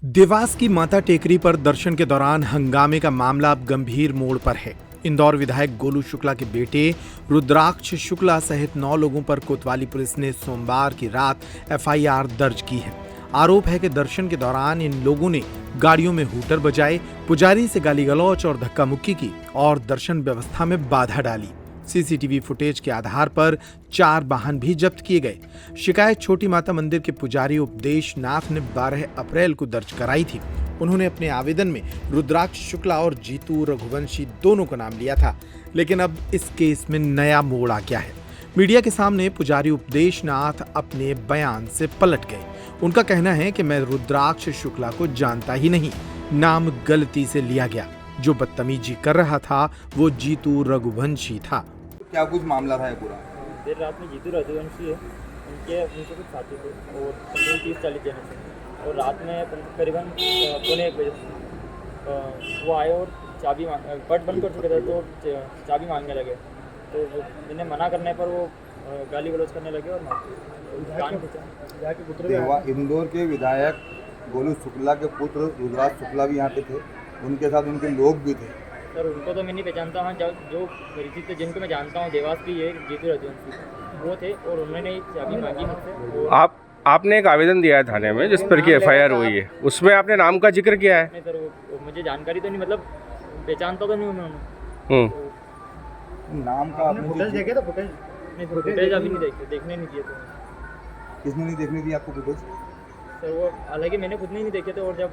देवास की माता टेकरी पर दर्शन के दौरान हंगामे का मामला अब गंभीर मोड़ पर है। इंदौर विधायक गोलू शुक्ला के बेटे रुद्राक्ष शुक्ला सहित 9 लोगों पर कोतवाली पुलिस ने सोमवार की रात एफआईआर दर्ज की है। आरोप है कि दर्शन के दौरान इन लोगों ने गाड़ियों में हूटर बजाए, पुजारी से गाली गलौज और धक्का मुक्की की और दर्शन व्यवस्था में बाधा डाली। सीसीटीवी फुटेज के आधार पर 4 वाहन भी जब्त किए गए। शिकायत छोटी माता मंदिर के पुजारी उपदेश नाथ ने 12 अप्रैल को दर्ज कराई थी। उन्होंने अपने आवेदन में रुद्राक्ष शुक्ला और जीतू रघुवंशी दोनों का नाम लिया था, लेकिन अब इस केस में नया मोड़ आ गया है। मीडिया के सामने पुजारी उपदेश नाथ अपने बयान से पलट गए। उनका कहना है कि मैं रुद्राक्ष शुक्ला को जानता ही नहीं, नाम गलती से लिया गया। जो बदतमीजी कर रहा था वो जीतू रघुवंशी था। क्या कुछ मामला था ये पूरा? देर रात में जीतू रघुवंशी है, उनके कुछ साथी थे और 30-40 जने थे और रात में करीबन 1:45 बजे वो आए और चाबी पट बंद कर चुके थे तो चाबी मांगने लगे। तो मैंने मना करने पर वो गाली गलौज करने लगे और कान खींचा। इंदौर के विधायक गोलू शुक्ला के पुत्र रुद्राक्ष शुक्ला भी यहाँ पे थे, उनके साथ उनके लोग भी थे। सर उनको तो मैं नहीं पहचानता हूँ, जो परिचित थे जिनको मैं जानता हूँ देवास की ये जीतू रघुवंशी वो थे और उन्होंने चाबी मांगी मुझसे। आपने एक आवेदन दिया है थाने में जिस पर की एफआईआर हुई है, उसमें आपने नाम का जिक्र किया है? नहीं सर वो मुझे जानकारी तो नहीं, मतलब पहचानता तो नहीं उन्होंने। नाम का आपने फुटेज देखे तो फुटेज नहीं, फुटेज अभी नहीं देखे, देखने नहीं दिए थे। किसने नहीं देखने दी आपको फुटेज? सर वो हालांकि मैंने खुद नहीं देखे थे और जब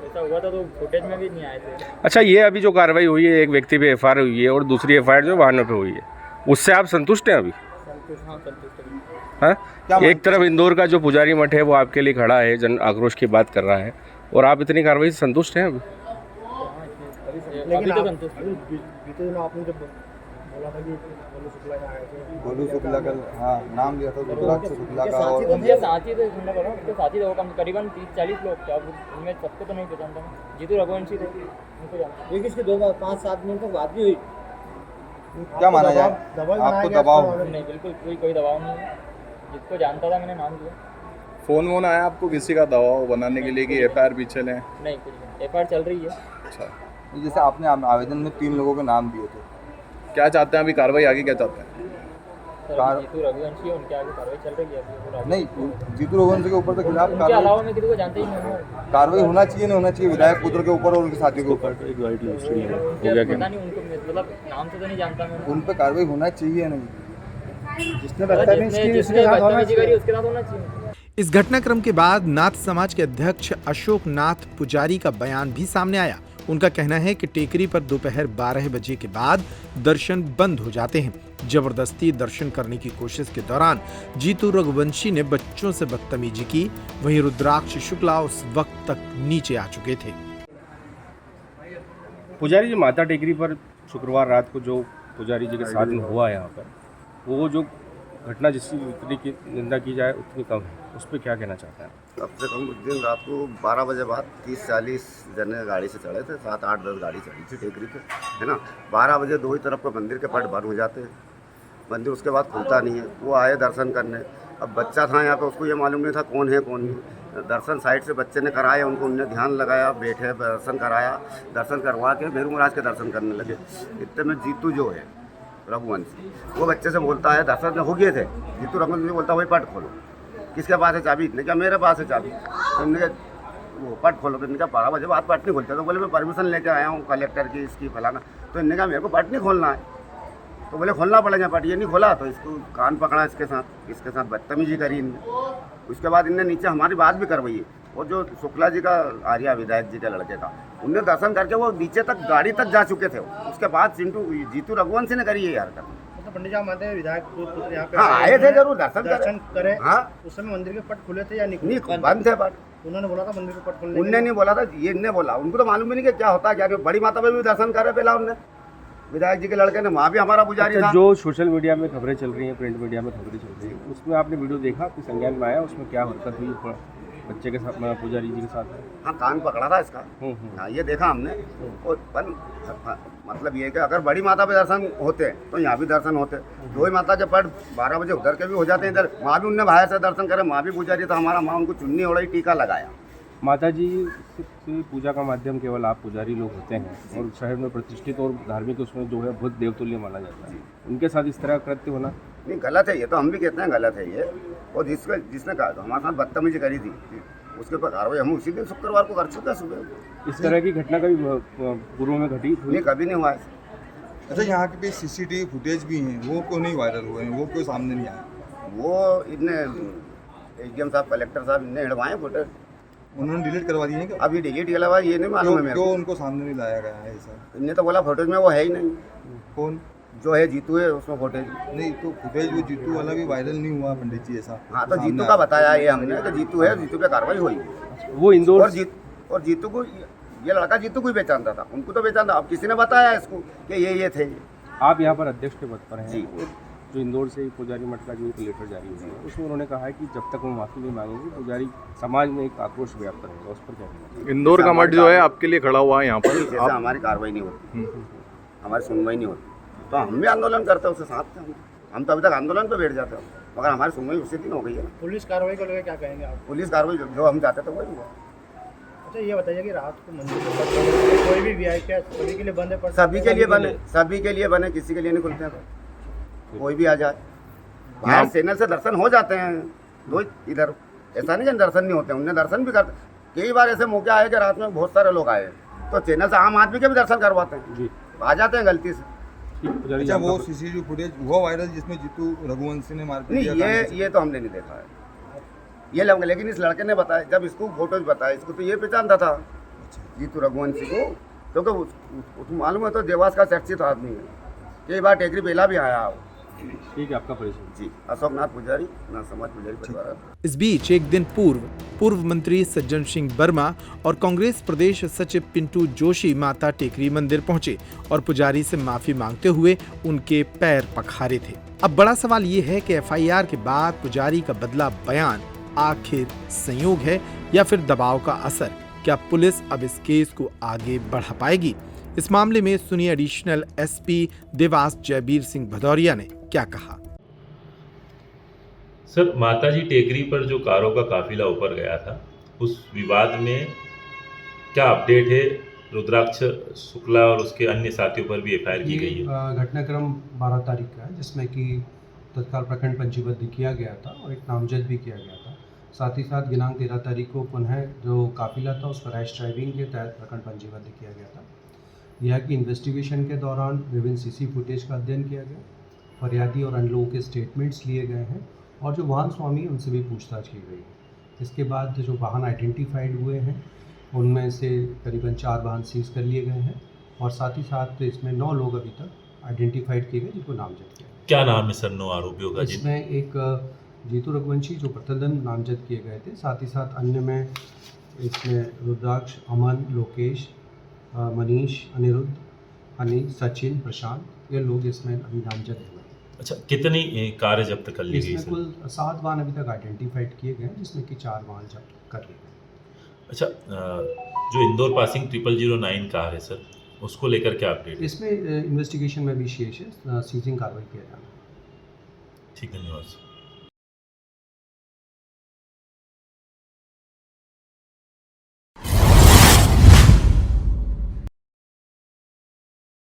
ऐसा हुआ था तो फुटेज में भी नहीं आए थे। अच्छा, ये अभी जो कार्रवाई हुई है, एक व्यक्ति पे एफआईआर हुई है और दूसरी एफआईआर जो वाहनों पे हुई है, उससे आप संतुष्ट हैं अभी? संतुष्ट, हाँ संतुष्ट है। हाँ, एक तरफ इंदौर का जो पुजारी मठ है वो आपके लिए खड़ा है, जन आक्रोश की बात कर रहा है, और आप इतनी कार्रवाई से संतुष्ट हैं अभी? अभी तो संतुष्ट है। बीते दिनों आपने जब बोला था कि गोलू शुक्ला यहाँ आए थे, गोलू शुक्ला का हाँ नाम लिया था रुद्राक्ष शुक्ला का, और उनके साथी थे, सुनना पड़ा उनके साथी थे वो करीबन 30-40 लोग थे। अब उनमें सबको तो नहीं पहचानता मैं। जीतू रघुवंशी थे, उनको जानता। एक इसके 5-7 मिनट तक बात भी हुई। क्या माना जाए? आपको दबाव? नहीं, बिल्कुल कोई दबाव नहीं है। जिसको जानता था मैंने नाम लिया। फोन वोन आया आपको किसी का दबाव बनाने के लिए कि एफआईआर पीछे लें? नहीं, कुछ नहीं, एफआईआर चल रही है। अच्छा, जैसे आपने आवेदन में 3 लोगों के नाम दिए थे, क्या चाहते हैं अभी कार्रवाई आगे क्या चाहते हैं? सर जीतू रघुवंशी है, उनके आगे कार्रवाई चल रही है अभी। नहीं जीतू रघुवंशी के ऊपर तो खिलाफ उनके अलावा मैं किसी को जानता ही नहीं हूँ। कार्रवाई होना चाहिए, नहीं होना चाहिए विधायक पुत्र के ऊपर और उनके साथियों के ऊपर? पता नहीं उनको, मतलब नाम से तो नहीं जानता मैं। उन पर कार्रवाई होना चाहिए नहीं? जिसने बदतमीजी की उसके साथ होना चाहिए। इस घटनाक्रम के बाद नाथ समाज के अध्यक्ष अशोक नाथ पुजारी का बयान भी सामने आया। उनका कहना है कि टेकरी पर दोपहर 12 बजे के बाद दर्शन बंद हो जाते हैं। जबरदस्ती दर्शन करने की कोशिश के दौरान जीतू रघुवंशी ने बच्चों से बदतमीजी की, वहीं रुद्राक्ष शुक्ला उस वक्त तक नीचे आ चुके थे। पुजारी जी, माता टेकरी पर शुक्रवार रात को जो पुजारी जी के साथ में हुआ है यहाँ पर, वो जो घटना जिसकी उतनी की निंदा की जाए उतनी कम है, उस पर क्या कहना चाहते हैं? कम से कम उस दिन रात को 12 बजे बाद 30-40 जने गाड़ी से चढ़े थे, 7-8-10 गाड़ी चढ़ी थी टेकरी पे, है ना। 12 बजे दो ही तरफ के मंदिर के पट बंद हो जाते हैं, मंदिर उसके बाद खुलता नहीं है। वो आए दर्शन करने, अब बच्चा था यहाँ पे, उसको ये मालूम नहीं था कौन है कौन नहीं। दर्शन साइड से बच्चे ने कराए, उनको उनने ध्यान लगाया, बैठे दर्शन कराया, दर्शन करवा के मेरू महाराज के दर्शन करने लगे। इतने में जीतू जो है रघुवंशी, वो बच्चे से बोलता है, दर्शन हो गए थे, जीतू रघुवंशी बोलता है वही पट खोलो। किसके पास है चाबी? इतने क्या मेरे पास है चाबी। तो इनने वो पट खोलो, तो इनने क्या 12 बजे बाद पट नहीं खोलते? तो बोले मैं परमिशन लेके आया हूँ कलेक्टर की, इसकी फलाना। तो इनने कहा मेरे को पट नहीं खोलना है। तो बोले खोलना पड़ेगा पट, ये नहीं खोला तो इसको कान पकड़ा, इसके साथ बदतमीजी करी इनने। उसके बाद इनने नीचे हमारी बात भी करवाई है। और जो शुक्ला जी का आर्या विधायक जी के लड़के का, उनने दर्शन करके वो नीचे तक गाड़ी तक जा चुके थे। उसके बाद जीतू रघुवंशी ने करी है यार कर। तो पंडित जी मानते हैं विधायक पुत्र यहाँ पे आए थे, जरूर दर्शन करे। हाँ, उस समय मंदिर के पट खुले थे या नहीं? बंद थे पट। उन्होंने बोला था मंदिर के पट खुलने। उनने नहीं बोला था, ये इनने बोला। उनको तो मालूम ही नहीं कि क्या होता है क्या नहीं। बड़ी माता पे भी दर्शन करे पहला उनने, विधायक जी के लड़के ने, वहाँ भी हमारा पुजारी था। जो सोशल मीडिया में खबरें चल रही हैं, प्रिंट मीडिया में खबरें चल रही हैं, उसमें आपने वीडियो देखा, आपके संज्ञान में आया? उसमें क्या हरकत हुई बच्चे के साथ, पुजारी जी के साथ? हाँ, कान पकड़ा था इसका। हाँ, ये देखा हमने। और मतलब ये कि अगर बड़ी माता पे दर्शन होते तो यहाँ भी दर्शन होते। दो ही माता के पट 12 बजे उधर के भी हो जाते हैं, इधर। वहाँ भी उनने बाहर से दर्शन करे, वहाँ भी पुजारी था हमारा, वहाँ उनको चुन्नी ओढ़ाई, टीका लगाया। माता जी की पूजा का माध्यम केवल आप पुजारी लोग होते हैं और शहर में प्रतिष्ठित और धार्मिक उसमें जो है बुद्ध देवतुल्य माना जाता है, उनके साथ इस तरह का कृत्य होना नहीं गलत है, ये तो हम भी कहते हैं गलत है ये। और जिसने कहा हमारे साथ बदतमीजी करी थी उसके ऊपर कार्रवाई हम उसी दिन शुक्रवार को कर चुके हैं सुबह। इस तरह की घटना कभी पूर्व में घटी नहीं कभी नहीं हुआ है। अच्छा, यहाँ के भी सीसीटीवी फुटेज भी हैं, वो क्यों नहीं वायरल हुए हैं, वो क्यों सामने नहीं आए? वो इनने एसडीएम साहब, कलेक्टर साहब इनने हिड़वाए फुटेज, उन्होंने डिलीट करवा दिए हैं क्या? अभी डिलीट के अलावा ये नहीं मालूम है मेरे क्यों को। उनको सामने नहीं लाया गया है ऐसा? इनने तो बोला फुटेज में वो है ही नहीं, कौन? जो है जीतू है उसमें फुटेज। नहीं तो फुटेज वो जीतू वाला भी वायरल नहीं हुआ पंडित जी ऐसा? हाँ तो सामने जीतू का बताया ये हमने कि जीतू है, जीतू पे कार्रवाई हुई। वो इंदौर और जीतू को, ये लड़का जीतू को ही पहचानता था, उनको तो पहचानता। अब किसी ने बताया इसको कि ये थे। आप यहाँ पर अध्यक्ष के पद पर हैं जी। जो इंदौर से पुजारी मठ का जो एक लेटर जारी हुआ है उसमें उन्होंने कहा है कि जब तक वो माफ़ी नहीं मांगेंगे पुजारी समाज में एक आक्रोश व्याप्त रहेगा, उस पर क्या कहना? इंदौर का मठ जो है आपके लिए खड़ा हुआ है यहाँ पर। जैसे हमारी कार्रवाई नहीं होती, हमारी सुनवाई नहीं होती, तो हम भी आंदोलन करते हैं उसके साथ थे। हम तो अभी तक आंदोलन पे बैठ जाते हैं, मगर हमारी सुनवाई उसी दिन हो गई है ना। पुलिस कार्रवाई को लेकर क्या कहेंगे आप? पुलिस कार्रवाई जो हम चाहते थे वही हुआ। अच्छा, ये बताइए कि रात को मंदिर के पास कोई भी वीआईपी सभी के लिए बंद है? सभी के लिए बने, सभी के लिए बने, किसी के लिए नहीं खुलते हैं। कोई भी आ जाए, बाहर चैनल से दर्शन हो जाते हैं तो इधर ऐसा नहीं कि दर्शन नहीं होते, उन्हें दर्शन भी करते। कई बार ऐसे मौके आए कि रात में बहुत सारे लोग आए तो चैनल से आम आदमी के भी दर्शन करवाते हैं जी, आ जाते हैं गलती से। पुजारी अच्छा, यहाँ वो पर- सीसीटीवी फुटेज हुआ वायरल जिसमें जीतू रघुवंशी ने मारपीट नहीं किया? ये तो हमने नहीं देखा है ये लोग, लेकिन इस लड़के ने बताया, जब इसको फोटोज बताया, इसको तो ये पहचानता था जीतू रघुवंशी को, क्योंकि उसको मालूम है तो देवास का चर्चित आदमी है, कई बार टेकरी पहला भी आया। ठीक है, आपका परिचय? जी, अशोक नाथ पुजारी, ना समाज पुजारी परिवार। इस बीच एक दिन पूर्व मंत्री सज्जन सिंह वर्मा और कांग्रेस प्रदेश सचिव पिंटू जोशी माता टेकरी मंदिर पहुंचे और पुजारी से माफी मांगते हुए उनके पैर पखारे थे। अब बड़ा सवाल ये है कि एफआईआर के बाद पुजारी का बदला बयान आखिर संयोग है या फिर दबाव का असर? क्या पुलिस अब इस केस को आगे बढ़ा पाएगी? इस मामले में सुनिए एडिशनल एसपी देवास जयबीर सिंह भदौरिया ने क्या कहा। सर, माताजी टेकरी पर जो कारों का काफिला ऊपर गया था, उस विवाद में क्या अपडेट है? रुद्राक्ष शुक्ला और उसके अन्य साथियों पर भी एफआईआर की गई है। घटनाक्रम 12 तारीख का है जिसमें कि तत्काल प्रखंड पंजीबद्ध किया गया था और एक नामजद भी किया गया था। साथ ही साथ दिनांक 13 तारीख को पुनः जो काफिला था उसको रैश ड्राइविंग के तहत प्रखंड पंजीबद्ध किया गया था। यह कि इन्वेस्टिगेशन के दौरान विभिन्न सीसी फुटेज का अध्ययन किया गया, फरियादी और अन्य लोगों के स्टेटमेंट्स लिए गए हैं और जो वाहन स्वामी उनसे भी पूछताछ की गई है। इसके बाद जो वाहन आइडेंटिफाइड हुए हैं उनमें से करीबन 4 वाहन सीज कर लिए गए हैं और साथ ही साथ इसमें 9 लोग अभी तक आइडेंटिफाइड किए गए जिनको नामजद किया गया। क्या नाम है सर 9 आरोपियों का? इसमें एक जीतू रघुवंशी जो प्रतिदिन नामजद किए गए थे, साथ ही साथ अन्य में इसमें रुद्राक्ष, अमन, लोकेश, मनीष, अनिरुद्ध, अनिल, सचिन, प्रशांत, ये लोग इसमें अभी नामजद हुए। अच्छा, कितनी कारें जब्त कर ली गई इसमें सर? कुल 7 वाहन अभी तक आइडेंटिफाइड किए गए हैं जिसमें कि 4 वाहन जब्त कर लिए गए। अच्छा, जो इंदौर पासिंग 0009 कार है सर, उसको लेकर क्या अपडेट है? इसमें इन्वेस्टिगेशन में भी शेष है, सीजिंग कार्रवाई किया जाना है। ठीक, धन्यवाद सर।